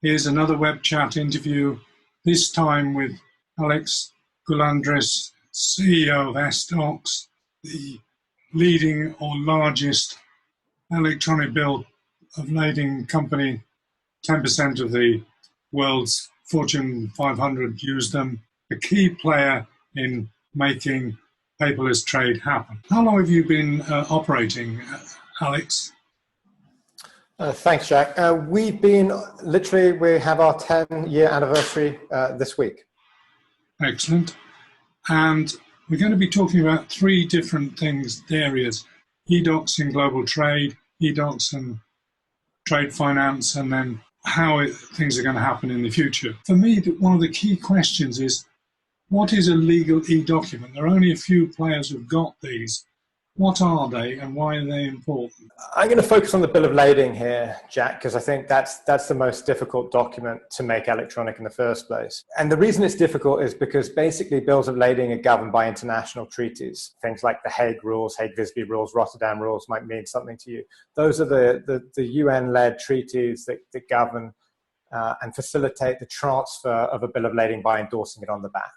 Here's another WEBchat interview, this time with Alex Goulandris, CEO of essDOCS, the leading or largest electronic bill of lading company. 10% of the world's Fortune 500 use them, a key player in making paperless trade happen. How long have you been operating, Alex? Thanks, Jack. We have our 10-year anniversary this week. Excellent. And we're going to be talking about three different areas: eDOCS in global trade, eDOCS and trade finance, and then how things are going to happen in the future. For me, one of the key questions is, what is a legal e-document? There are only a few players who've got these. What are they and why are they important? I'm going to focus on the bill of lading here, Jack, because I think that's the most difficult document to make electronic in the first place. And the reason it's difficult is because basically bills of lading are governed by international treaties. Things like the Hague Rules, Hague-Visby Rules, Rotterdam Rules might mean something to you. Those are the UN-led treaties that govern and facilitate the transfer of a bill of lading by endorsing it on the back.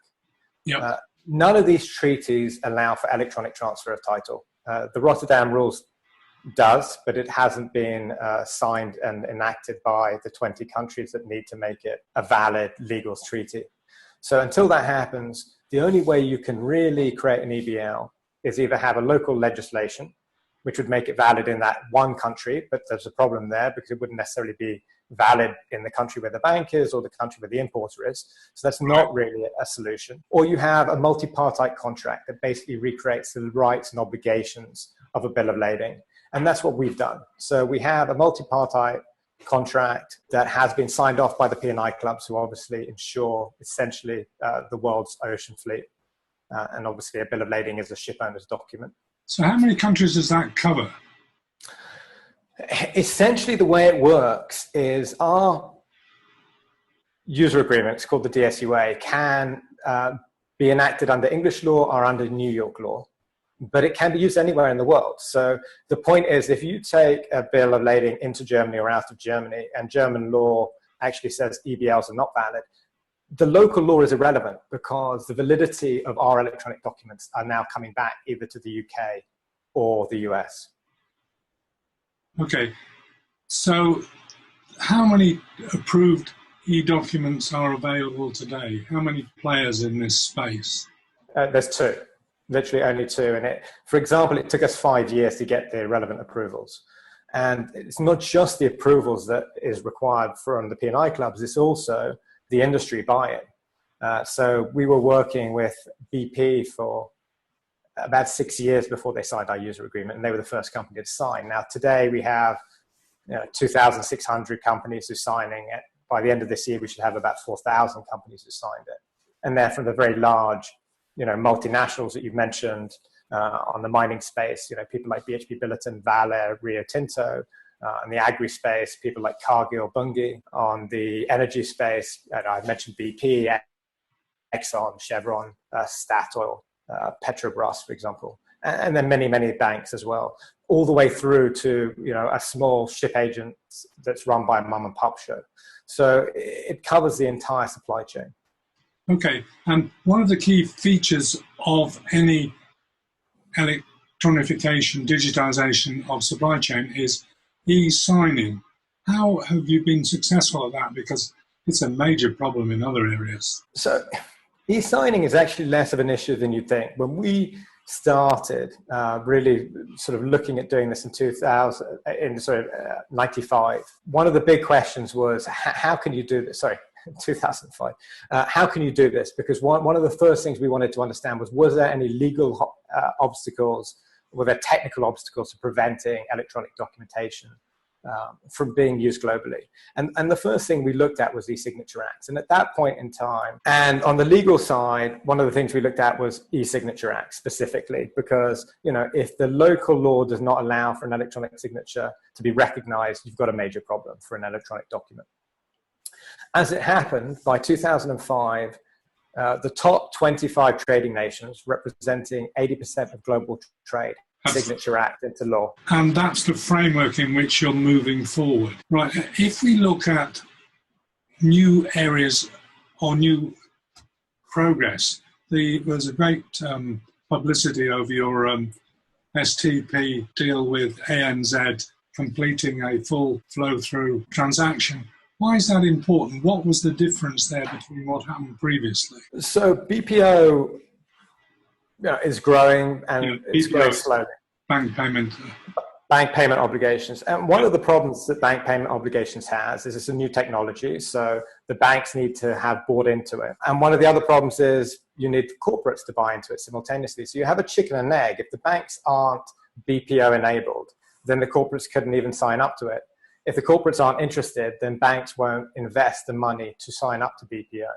Yep. None of these treaties allow for electronic transfer of title. The Rotterdam Rules does, but it hasn't been signed and enacted by the 20 countries that need to make it a valid legal treaty. So until that happens, the only way you can really create an EBL is either have a local legislation, which would make it valid in that one country, but there's a problem there because it wouldn't necessarily be valid in the country where the bank is or the country where the importer is. So that's not really a solution. Or you have a multi-partite contract that basically recreates the rights and obligations of a bill of lading. And that's what we've done. So we have a multi-partite contract that has been signed off by the P&I clubs, who obviously insure essentially the world's ocean fleet. And obviously a bill of lading is a ship owner's document. So how many countries does that cover? Essentially, the way it works is our user agreement, it's called the DSUA, can be enacted under English law or under New York law, but it can be used anywhere in the world. So the point is, if you take a bill of lading into Germany or out of Germany, and German law actually says EBLs are not valid, the local law is irrelevant because the validity of our electronic documents are now coming back either to the UK or the US. Okay, so how many approved e-documents are available today? How many players in this space? There's two, literally only two. And for example, it took us 5 years to get the relevant approvals. And it's not just the approvals that is required from the P&I clubs, it's also the industry buy-in. So we were working with BP for about 6 years before they signed our user agreement, and they were the first company to sign. Now, today we have 2,600 companies who are signing it. By the end of this year, we should have about 4,000 companies who signed it. And they're from the very large, multinationals that you've mentioned on the mining space, people like BHP Billiton, Vale, Rio Tinto. In the agri space, people like Cargill, Bunge. On the energy space, I've mentioned BP, Exxon, Chevron, Statoil, Petrobras, for example, and then many, many banks as well, all the way through to a small ship agent that's run by a mom and pop shop. So it covers the entire supply chain. Okay, and one of the key features of any electronification, digitization of supply chain is e-signing. How have you been successful at that? Because it's a major problem in other areas. So e-signing is actually less of an issue than you'd think. When we started really sort of looking at doing this in 95, one of the big questions was, how can you do this? Sorry, 2005. How can you do this? Because one of the first things we wanted to understand was there any legal obstacles, were there technical obstacles to preventing electronic documentation from being used globally? And the first thing we looked at was e-signature acts. And at that point in time, and on the legal side, one of the things we looked at was e-signature acts specifically, because if the local law does not allow for an electronic signature to be recognized, you've got a major problem for an electronic document. As it happened, by 2005, the top 25 trading nations, representing 80% of global trade, signature act into law. And that's the framework in which you're moving forward. Right, if we look at new areas or new progress? There's a great publicity over your STP deal with ANZ completing a full flow-through transaction. Why is that important? What was the difference there between what happened previously? So BPO is growing, and it's growing slowly. Bank payment. Bank payment obligations. And one of the problems that bank payment obligations has is it's a new technology, so the banks need to have bought into it. And one of the other problems is you need corporates to buy into it simultaneously. So you have a chicken and egg. If the banks aren't BPO enabled, then the corporates couldn't even sign up to it. If the corporates aren't interested, then banks won't invest the money to sign up to BPO.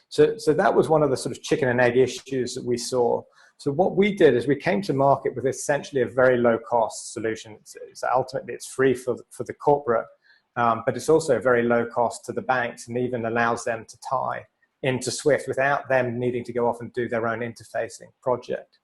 So that was one of the sort of chicken and egg issues that we saw. So what we did is we came to market with essentially a very low-cost solution. So ultimately, it's free for the corporate, but it's also very low cost to the banks, and even allows them to tie into Swift without them needing to go off and do their own interfacing project.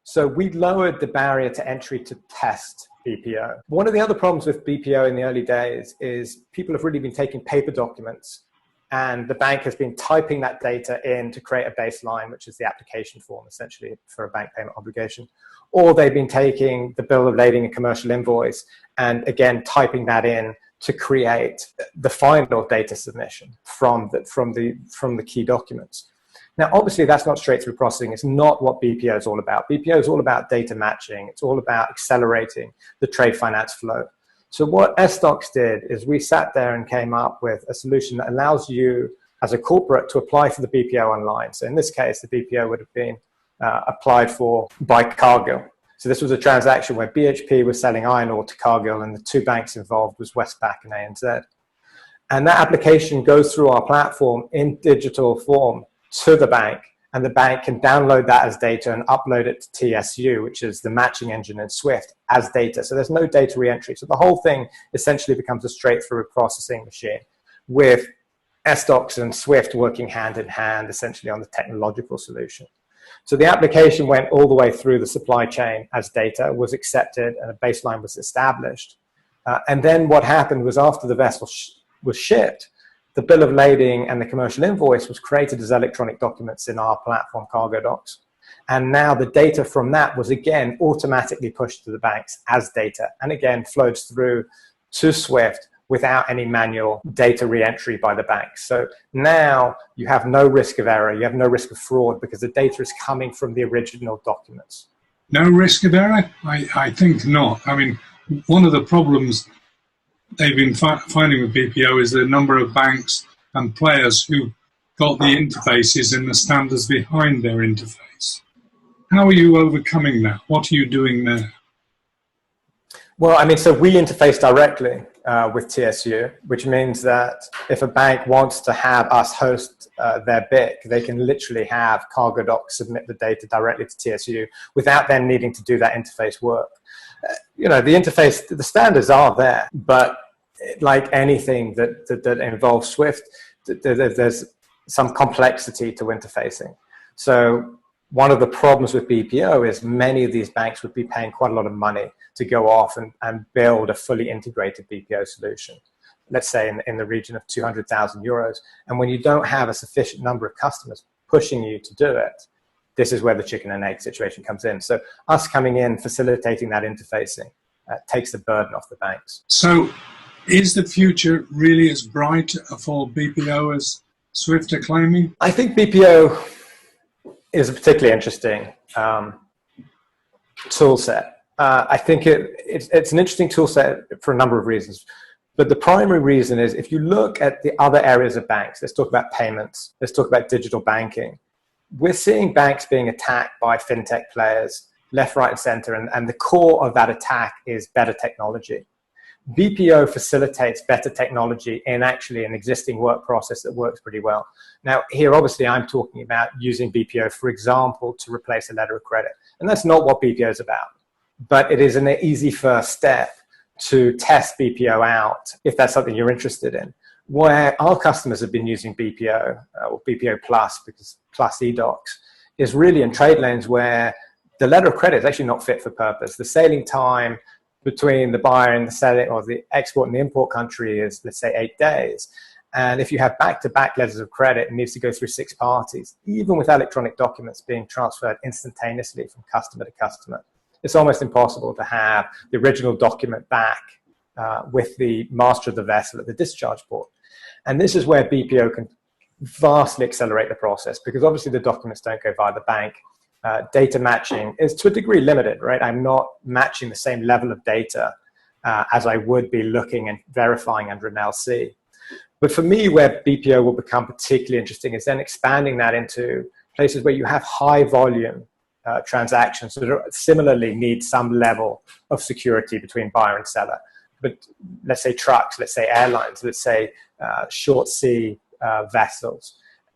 So we lowered the barrier to entry to test BPO. One of the other problems with BPO in the early days is people have really been taking paper documents, and the bank has been typing that data in to create a baseline, which is the application form, essentially, for a bank payment obligation. Or they've been taking the bill of lading and commercial invoice and, again, typing that in to create the final data submission from the key documents. Now, obviously, that's not straight-through processing. It's not what BPO is all about. BPO is all about data matching. It's all about accelerating the trade finance flow. So what essDOCS did is we sat there and came up with a solution that allows you as a corporate to apply for the BPO online. So in this case, the BPO would have been applied for by Cargill. So this was a transaction where BHP was selling iron ore to Cargill, and the two banks involved was Westpac and ANZ. And that application goes through our platform in digital form to the bank, and the bank can download that as data and upload it to TSU, which is the matching engine in Swift, as data. So there's no data re-entry. So the whole thing essentially becomes a straight-through processing machine with essDOCS and Swift working hand in hand, essentially on the technological solution. So the application went all the way through the supply chain as data, was accepted, and a baseline was established. And then what happened was, after the vessel was shipped, the bill of lading and the commercial invoice was created as electronic documents in our platform, CargoDocs. And now the data from that was, again, automatically pushed to the banks as data, and again flows through to Swift without any manual data re-entry by the banks. So now you have no risk of error, you have no risk of fraud, because the data is coming from the original documents. No risk of error? I think not. I mean, one of the problems they've been finding with BPO is the number of banks and players who got the interfaces and the standards behind their interface. How are you overcoming that? What are you doing there? Well, I mean, so we interface directly with TSU, which means that if a bank wants to have us host their BIC, they can literally have CargoDocs submit the data directly to TSU without them needing to do that interface work. The interface, the standards are there, but like anything that involves Swift, there's some complexity to interfacing. So one of the problems with BPO is many of these banks would be paying quite a lot of money to go off and build a fully integrated BPO solution, let's say in the region of 200,000 euros. And when you don't have a sufficient number of customers pushing you to do it, this is where the chicken and egg situation comes in. So us coming in, facilitating that interfacing, takes the burden off the banks. So is the future really as bright for BPO as Swift are claiming? I think BPO is a particularly interesting tool set. I think it's an interesting tool set for a number of reasons. But the primary reason is, if you look at the other areas of banks, let's talk about payments, let's talk about digital banking. We're seeing banks being attacked by fintech players, left, right, and center, and the core of that attack is better technology. BPO facilitates better technology in actually an existing work process that works pretty well. Now, here, obviously, I'm talking about using BPO, for example, to replace a letter of credit. And that's not what BPO is about. But it is an easy first step to test BPO out, if that's something you're interested in. Where our customers have been using BPO, or BPO Plus, because Plus eDocs, is really in trade lanes where the letter of credit is actually not fit for purpose. The sailing time between the buyer and the seller, or the export and the import country, is, let's say, 8 days. And if you have back-to-back letters of credit, it needs to go through 6 parties, even with electronic documents being transferred instantaneously from customer to customer. It's almost impossible to have the original document back with the master of the vessel at the discharge port. And this is where BPO can vastly accelerate the process, because obviously the documents don't go via the bank. Data matching is to a degree limited, right? I'm not matching the same level of data as I would be looking and verifying under an LC. But for me, where BPO will become particularly interesting is then expanding that into places where you have high volume transactions that similarly need some level of security between buyer and seller. But let's say trucks, let's say airlines, let's say short sea vessels.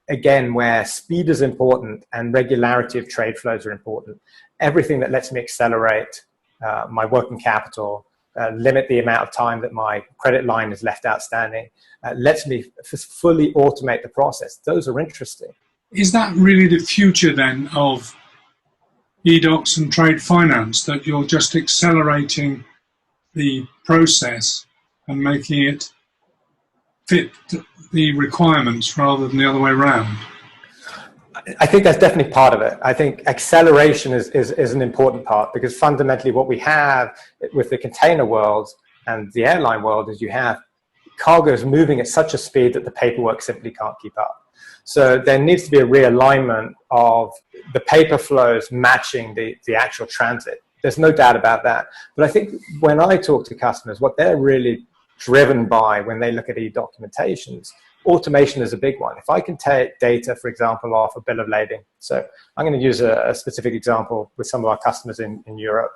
Again, where speed is important and regularity of trade flows are important. Everything that lets me accelerate my working capital, limit the amount of time that my credit line is left outstanding, lets me fully automate the process. Those are interesting. Is that really the future then of eDOCS and trade finance, that you're just accelerating the process and making it fit the requirements rather than the other way around? I think that's definitely part of it. I think acceleration is an important part, because fundamentally what we have with the container world and the airline world is you have cargoes moving at such a speed that the paperwork simply can't keep up. So there needs to be a realignment of the paper flows matching the actual transit. There's no doubt about that. But I think when I talk to customers, what they're really driven by when they look at e-documentations, automation is a big one. If I can take data, for example, off a bill of lading. So I'm going to use a specific example with some of our customers in Europe.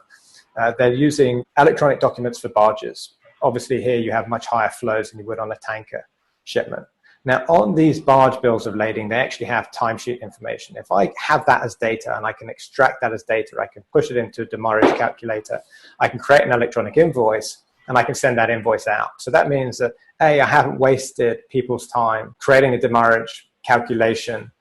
They're using electronic documents for barges. Obviously here you have much higher flows than you would on a tanker shipment. Now on these barge bills of lading, they actually have timesheet information. If I have that as data and I can extract that as data, I can push it into a demurrage calculator. I can create an electronic invoice and I can send that invoice out. So that means that A, I haven't wasted people's time creating a demurrage calculation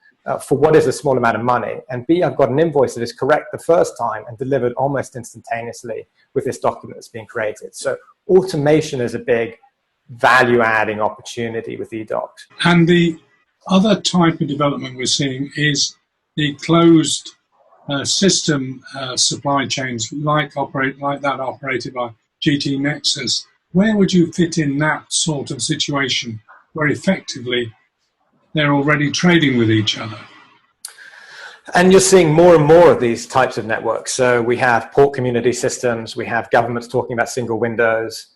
for what is a small amount of money. And B, I've got an invoice that is correct the first time and delivered almost instantaneously with this document that's being created. So automation is a big value-adding opportunity with eDOCS. And the other type of development we're seeing is the closed system supply chains like that operated by GT Nexus. Where would you fit in that sort of situation where effectively they're already trading with each other? And you're seeing more and more of these types of networks. So we have port community systems, we have governments talking about single windows.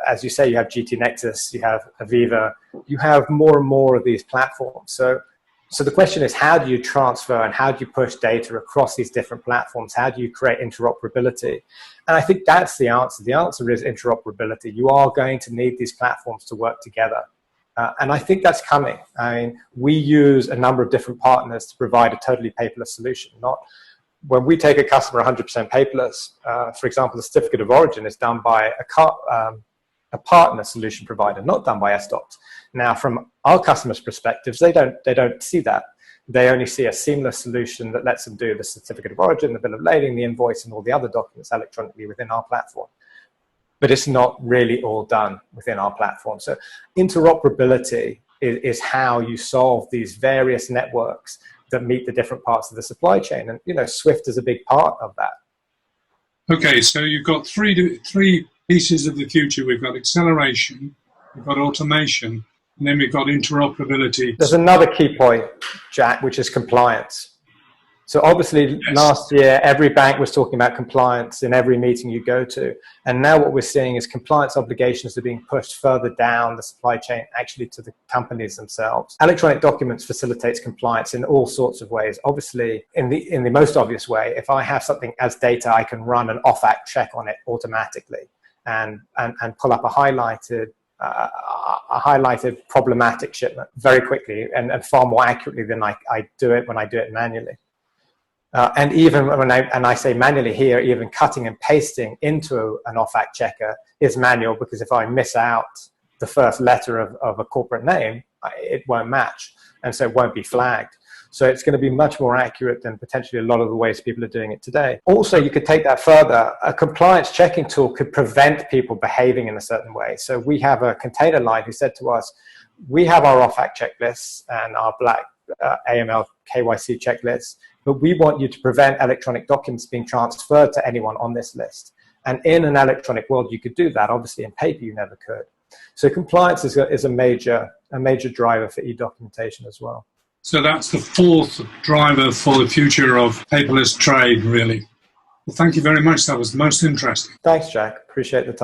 As you say, you have GT Nexus, you have Aviva, you have more and more of these platforms. So the question is, how do you transfer and how do you push data across these different platforms? How do you create interoperability? And I think that's the answer. The answer is interoperability. You are going to need these platforms to work together. And I think that's coming. I mean, we use a number of different partners to provide a totally paperless solution. Not when we take a customer 100% paperless, for example, the certificate of origin is done by a partner solution provider, not done by essDOCS. Now, from our customers' perspectives, they don't see that. They only see a seamless solution that lets them do the certificate of origin, the bill of lading, the invoice, and all the other documents electronically within our platform. But it's not really all done within our platform. So interoperability is how you solve these various networks that meet the different parts of the supply chain. And, you know, Swift is a big part of that. Okay, so you've got three pieces of the future. We've got acceleration, we've got automation, and then we've got interoperability. There's another key point, Jack, which is compliance. So obviously, yes, last year, every bank was talking about compliance in every meeting you go to. And now what we're seeing is compliance obligations are being pushed further down the supply chain, actually to the companies themselves. Electronic documents facilitates compliance in all sorts of ways. Obviously, in the most obvious way, if I have something as data, I can run an off-act check on it automatically and pull up a highlighted problematic shipment very quickly and far more accurately than I do it when I do it manually. And even when I say manually here, even cutting and pasting into an off-act checker is manual, because if I miss out the first letter of a corporate name, it won't match, and so it won't be flagged. So it's going to be much more accurate than potentially a lot of the ways people are doing it today. Also, you could take that further. A compliance checking tool could prevent people behaving in a certain way. So we have a container line who said to us, we have our OFAC checklists and our black AML KYC checklists, but we want you to prevent electronic documents being transferred to anyone on this list. And in an electronic world, you could do that. Obviously, in paper, you never could. So compliance is a major driver for e-documentation as well. So that's the fourth driver for the future of paperless trade, really. Well, thank you very much. That was most interesting. Thanks, Jack. Appreciate the time.